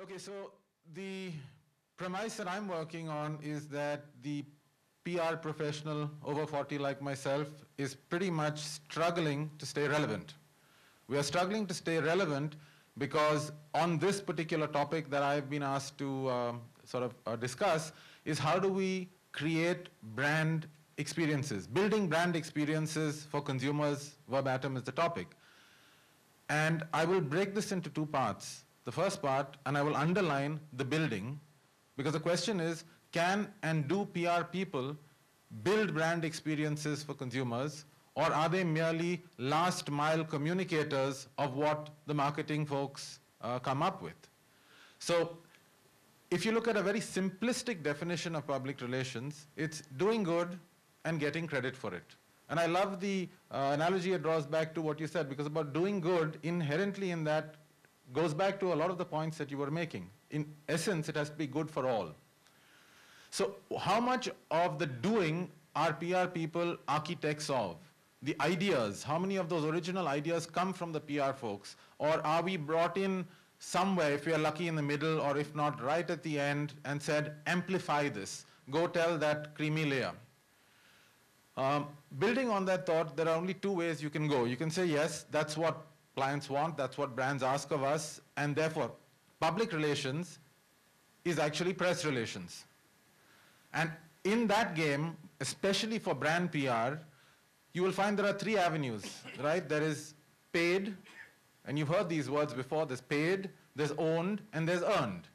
Okay, so the premise that I'm working on is that the PR professional over 40 like myself is pretty much struggling to stay relevant. We are struggling to stay relevant because on this particular topic that I've been asked to discuss is how do we create brand experiences. Building brand experiences for consumers, verbatim is the topic. And I will break this into two parts. The first part, and I will underline the building, because the question is, can and do PR people build brand experiences for consumers, or are they merely last mile communicators of what the marketing folks come up with? So if you look at a very simplistic definition of public relations, it's doing good and getting credit for it. And I love the analogy it draws back to what you said, because about doing good, inherently in that goes back to a lot of the points that you were making. In essence, it has to be good for all. So how much of the doing are PR people architects of? The ideas, how many of those original ideas come from the PR folks? Or are we brought in somewhere, if we are lucky, in the middle, or if not right at the end, and said, amplify this, go tell that creamy layer. Building on that thought, there are only two ways you can go. You can say, yes, that's what clients want, that's what brands ask of us, and therefore public relations is actually press relations. And in that game, especially for brand PR, you will find there are three avenues, right? There is paid, and you've heard these words before, there's paid, there's owned, and there's earned.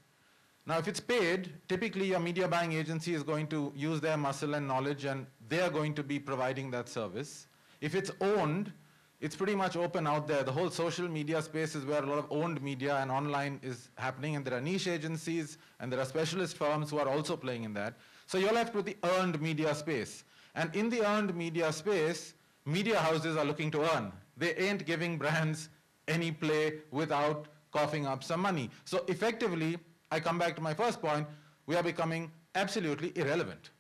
Now, if it's paid, typically your media buying agency is going to use their muscle and knowledge, and they are going to be providing that service. If it's owned, it's pretty much open out there. The whole social media space is where a lot of owned media and online is happening, and there are niche agencies, and there are specialist firms who are also playing in that. So you're left with the earned media space. And in the earned media space, media houses are looking to earn. They ain't giving brands any play without coughing up some money. So effectively, I come back to my first point, we are becoming absolutely irrelevant.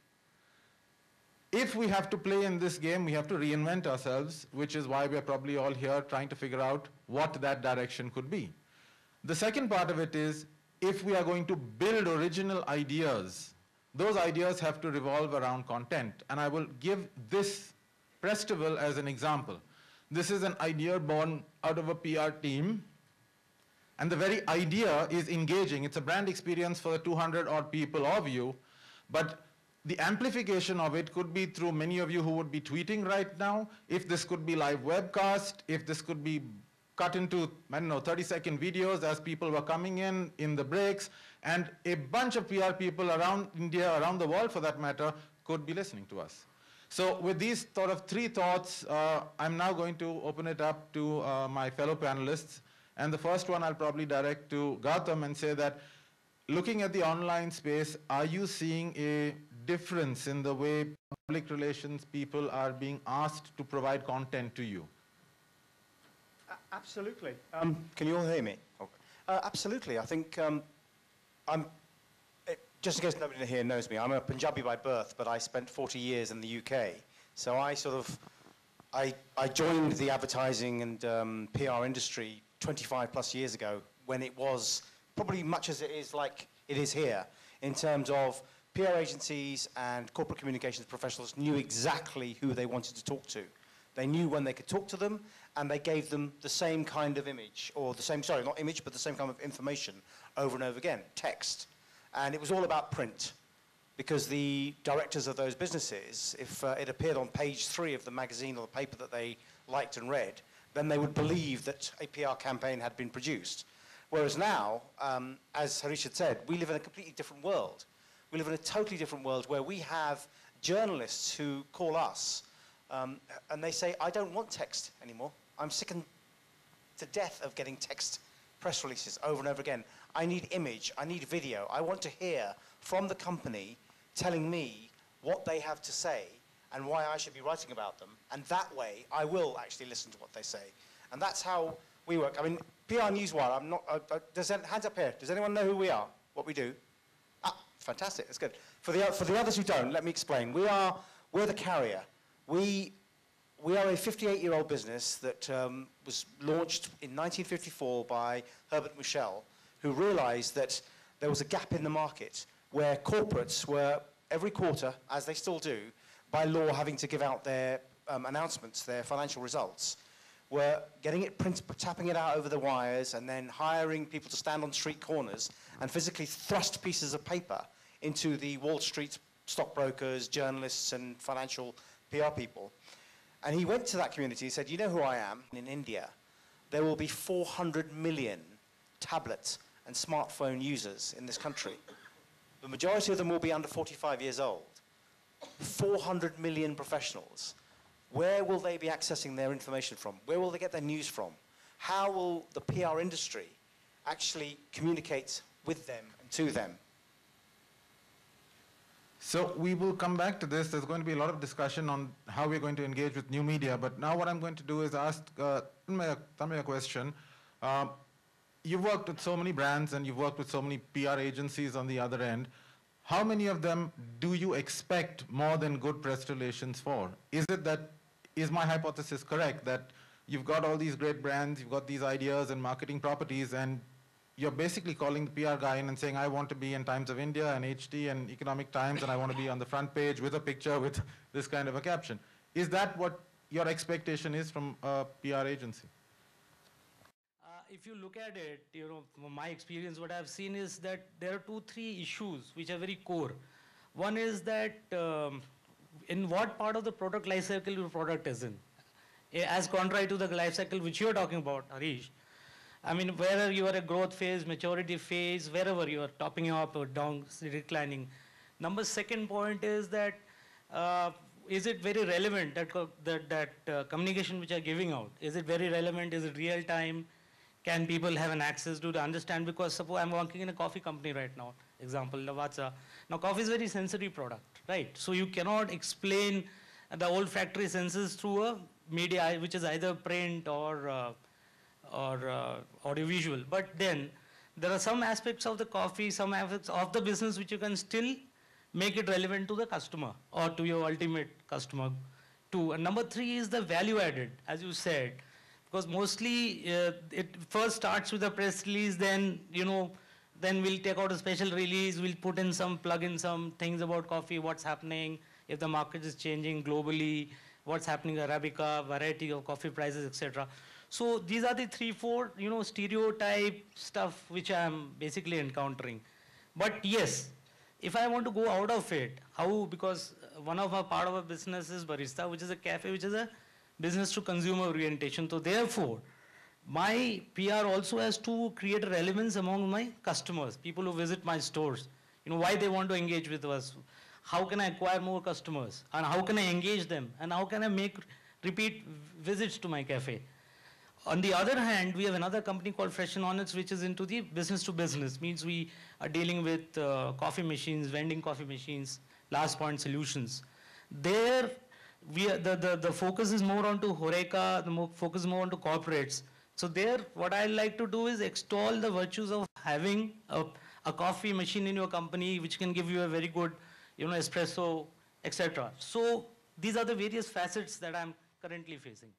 If we have to play in this game, we have to reinvent ourselves, which is why we're probably all here trying to figure out what that direction could be. The second part of it is, if we are going to build original ideas, those ideas have to revolve around content. And I will give this PRestival as an example. This is an idea born out of a PR team. And the very idea is engaging. It's a brand experience for the 200 odd people of you. But the amplification of it could be through many of you who would be tweeting right now. If this could be live webcast, if this could be cut into, 30-second videos as people were coming in the breaks. And a bunch of PR people around India, around the world for that matter, could be listening to us. So with these sort of three thoughts, I'm now going to open it up to my fellow panelists. And the first one I'll probably direct to Gautam and say that, looking at the online space, are you seeing a difference in the way public relations people are being asked to provide content to you? Absolutely. Can you all hear me? Absolutely. I think just in case nobody here knows me, I'm a Punjabi by birth, but I spent 40 years in the UK. So I joined the advertising and PR industry 25 plus years ago, when it was probably much as it is like it is here, in terms of PR agencies and corporate communications professionals knew exactly who they wanted to talk to. They knew when they could talk to them, and they gave them the same kind of image, or the same, sorry, not image, but the same kind of information over and over again, text. And it was all about print, because the directors of those businesses, if it appeared on page 3 of the magazine or the paper that they liked and read, then they would believe that a PR campaign had been produced. Whereas now, as Harish had said, we live in a completely different world. We live in a totally different world where we have journalists who call us and they say, I don't want text anymore. I'm sick to death of getting text press releases over and over again. I need image, I need video. I want to hear from the company telling me what they have to say and why I should be writing about them. And that way, I will actually listen to what they say. And that's how we work. I mean, PR Newswire, I'm not, hands up here. Does anyone know who we are, what we do? Ah, fantastic, that's good. For the others who don't, let me explain. We're the carrier. We are a 58-year-old business that was launched in 1954 by Herbert Michel who realized that there was a gap in the market where corporates were, every quarter, as they still do, by law having to give out their announcements, their financial results, were getting it printed, tapping it out over the wires, and then hiring people to stand on street corners and physically thrust pieces of paper into the Wall Street stockbrokers, journalists, and financial PR people. And he went to that community and said, you know who I am? In India, there will be 400 million tablet and smartphone users in this country. The majority of them will be under 45 years old. 400 million professionals. Where will they be accessing their information from? Where will they get their news from? How will the PR industry actually communicate with them and to them? So we will come back to this. There's going to be a lot of discussion on how we're going to engage with new media. But now what I'm going to do is ask Tanmoy a question. You've worked with so many brands and you've worked with so many PR agencies on the other end. How many of them do you expect more than good press relations for? Is my hypothesis correct that you've got all these great brands, you've got these ideas and marketing properties, and you're basically calling the PR guy in and saying, I want to be in Times of India and HT and Economic Times, and I want to be on the front page with a picture with this kind of a caption. Is that what your expectation is from a PR agency? If you look at it, from my experience, what I've seen is that there are 2-3 issues which are very core. One is that in what part of the product life cycle your product is in, as contrary to the life cycle which you're talking about, Harish. I mean, whether you are a growth phase, maturity phase, wherever you are topping up or down, declining. Second point is that is it very relevant, that communication which are giving out? Is it very relevant? Is it real time? Can people have an access to understand? Because suppose I'm working in a coffee company right now, example, Lavazza. Now, coffee is a very sensory product, right? So you cannot explain the olfactory senses through a media which is either print or audiovisual. But then there are some aspects of the coffee, some aspects of the business which you can still make it relevant to the customer or to your ultimate customer too. And number 3 is the value added, as you said. Because mostly it first starts with a press release, then then we'll take out a special release, we'll put in plug in some things about coffee, what's happening, if the market is changing globally, what's happening Arabica, variety of coffee prices, etc. So these are the 3-4 stereotype stuff which I'm basically encountering. But yes, if I want to go out of it, how? Because one of our part of our business is barista, which is a cafe, which is a business to consumer orientation. So therefore, my PR also has to create a relevance among my customers, people who visit my stores. Why they want to engage with us. How can I acquire more customers? And how can I engage them? And how can I make repeat visits to my cafe? On the other hand, we have another company called Fresh and Honest, which is into the business to business. Means we are dealing with coffee machines, vending coffee machines, last point solutions. There, the focus is more onto Horeca, the focus is more onto corporates. So there, what I like to do is extol the virtues of having a coffee machine in your company, which can give you a very good, espresso, etc. So these are the various facets that I'm currently facing.